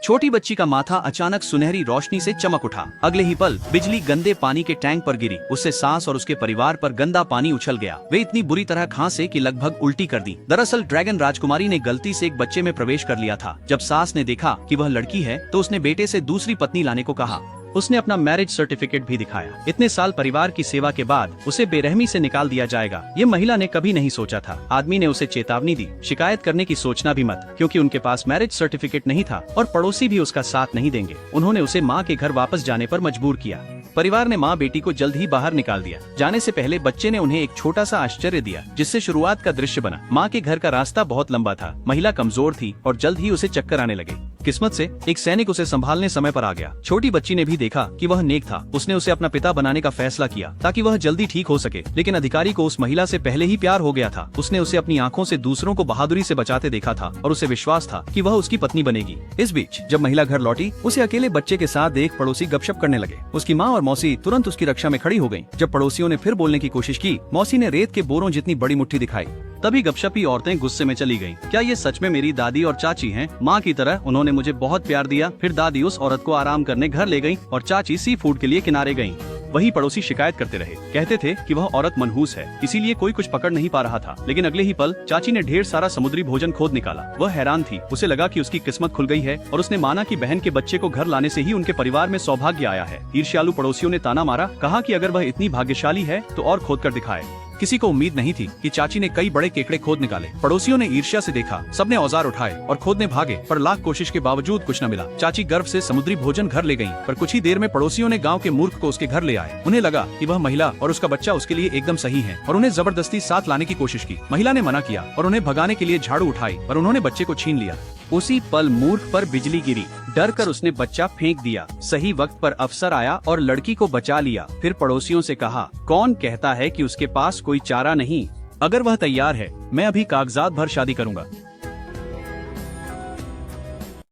छोटी बच्ची का माथा अचानक सुनहरी रोशनी से चमक उठा। अगले ही पल बिजली गंदे पानी के टैंक पर गिरी। उससे सास और उसके परिवार पर गंदा पानी उछल गया। वे इतनी बुरी तरह खांसे कि लगभग उल्टी कर दी। दरअसल ड्रैगन राजकुमारी ने गलती से एक बच्चे में प्रवेश कर लिया था। जब सास ने देखा कि वह लड़की है तो उसने बेटे से दूसरी पत्नी लाने को कहा। उसने अपना मैरिज सर्टिफिकेट भी दिखाया। इतने साल परिवार की सेवा के बाद उसे बेरहमी से निकाल दिया जाएगा, ये महिला ने कभी नहीं सोचा था। आदमी ने उसे चेतावनी दी, शिकायत करने की सोचना भी मत, क्योंकि उनके पास मैरिज सर्टिफिकेट नहीं था और पड़ोसी भी उसका साथ नहीं देंगे। उन्होंने उसे माँ के घर वापस जाने पर मजबूर किया। परिवार ने माँ बेटी को जल्द ही बाहर निकाल दिया। जाने से पहले बच्चे ने उन्हें एक छोटा सा आश्चर्य दिया, जिससे शुरुआत का दृश्य बना। माँ के घर का रास्ता बहुत लंबा था। महिला कमजोर थी और जल्द ही उसे चक्कर आने लगे। किस्मत से एक सैनिक उसे संभालने समय पर आ गया। छोटी बच्ची ने भी देखा कि वह नेक था। उसने उसे अपना पिता बनाने का फैसला किया ताकि वह जल्दी ठीक हो सके। लेकिन अधिकारी को उस महिला से पहले ही प्यार हो गया था। उसने उसे अपनी आंखों से दूसरों को बहादुरी से बचाते देखा था और उसे विश्वास था कि वह उसकी पत्नी बनेगी। इस बीच जब महिला घर लौटी, उसे अकेले बच्चे के साथ देख पड़ोसी गपशप करने लगे। उसकी माँ और मौसी तुरंत उसकी रक्षा में खड़ी हो गयी। जब पड़ोसियों ने फिर बोलने की कोशिश की, मौसी ने रेत के बोरों जितनी बड़ी मुट्ठी दिखाई। तभी गपशपी औरतें गुस्से में चली गईं। क्या ये सच में मेरी दादी और चाची हैं? माँ की तरह उन्होंने मुझे बहुत प्यार दिया। फिर दादी उस औरत को आराम करने घर ले गईं और चाची सी फूड के लिए किनारे गईं। वही पड़ोसी शिकायत करते रहे, कहते थे कि वह औरत मनहूस है, इसीलिए कोई कुछ पकड़ नहीं पा रहा था। लेकिन अगले ही पल चाची ने ढेर सारा समुद्री भोजन खोद निकाला। वह हैरान थी। उसे लगा कि उसकी किस्मत खुल गई है और उसने माना कि बहन के बच्चे को घर लाने से ही उनके परिवार में सौभाग्य आया है। ईर्ष्यालु पड़ोसियों ने ताना मारा, कहा कि अगर वह इतनी भाग्यशाली है तो और खोद कर दिखाए। किसी को उम्मीद नहीं थी कि चाची ने कई बड़े केकड़े खोद निकाले। पड़ोसियों ने ईर्ष्या से देखा, सबने औजार उठाए और खोदने भागे, पर लाख कोशिश के बावजूद कुछ न मिला। चाची गर्व से समुद्री भोजन घर ले गईं, पर कुछ ही देर में पड़ोसियों ने गांव के मूर्ख को उसके घर ले आए। उन्हें लगा कि वह महिला और उसका बच्चा उसके लिए एकदम सही है और उन्हें जबरदस्ती साथ लाने की कोशिश की। महिला ने मना किया और उन्हें भगाने के लिए झाड़ू उठाई, पर उन्होंने बच्चे को छीन लिया। उसी पल मूर्ख पर बिजली गिरी। डर कर उसने बच्चा फेंक दिया। सही वक्त पर अफसर आया और लड़की को बचा लिया। फिर पड़ोसियों से कहा, कौन कहता है कि उसके पास कोई चारा नहीं? अगर वह तैयार है, मैं अभी कागजात भर शादी करूंगा।